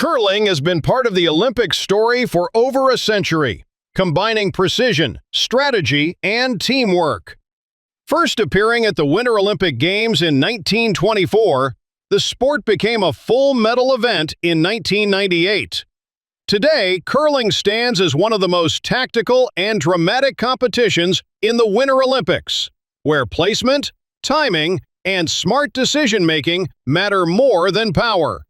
Curling has been part of the Olympic story for over a century, combining precision, strategy, and teamwork. First appearing at the Winter Olympic Games in 1924, the sport became a full medal event in 1998. Today, curling stands as one of the most tactical and dramatic competitions in the Winter Olympics, where placement, timing, and smart decision-making matter more than power.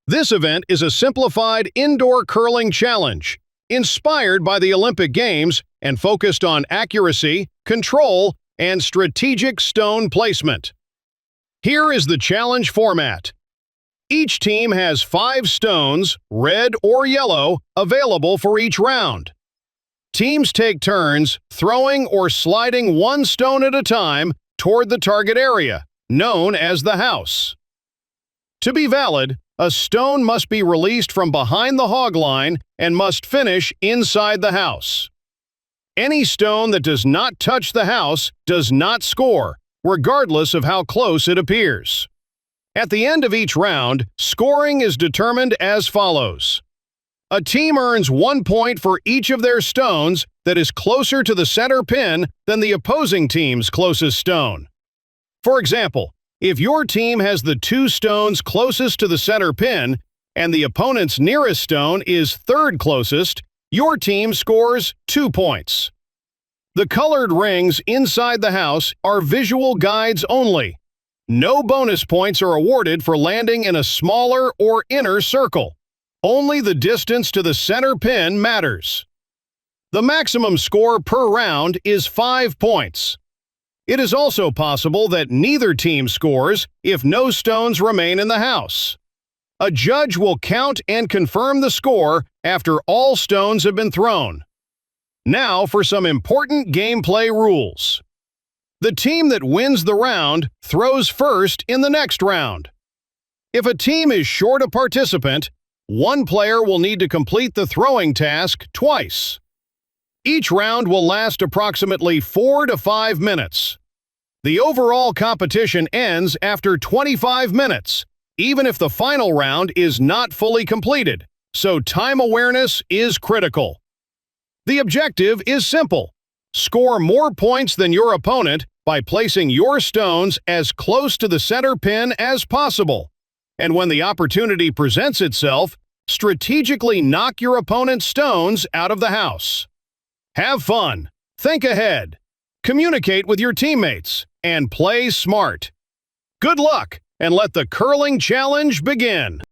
This event is a simplified indoor curling challenge, inspired by the Olympic Games and focused on accuracy, control, and strategic stone placement. Here is the challenge format. Each team has 5 stones, red or yellow, available for each round. Teams take turns throwing or sliding one stone at a time toward the target area, known as the house. To be valid, a stone must be released from behind the hog line and must finish inside the house. Any stone that does not touch the house does not score, regardless of how close it appears. At the end of each round, scoring is determined as follows. A team earns 1 point for each of their stones that is closer to the center pin than the opposing team's closest stone. For example, if your team has the 2 stones closest to the center pin and the opponent's nearest stone is third closest, your team scores 2 points. The colored rings inside the house are visual guides only. No bonus points are awarded for landing in a smaller or inner circle. Only the distance to the center pin matters. The maximum score per round is 5 points. It is also possible that neither team scores if no stones remain in the house. A judge will count and confirm the score after all stones have been thrown. Now for some important gameplay rules. The team that wins the round throws first in the next round. If a team is short a participant, one player will need to complete the throwing task twice. Each round will last approximately 4 to 5 minutes. The overall competition ends after 25 minutes, even if the final round is not fully completed, so time awareness is critical. The objective is simple. Score more points than your opponent by placing your stones as close to the center pin as possible. And when the opportunity presents itself, strategically knock your opponent's stones out of the house. Have fun, think ahead, communicate with your teammates, and play smart. Good luck, and let the curling challenge begin!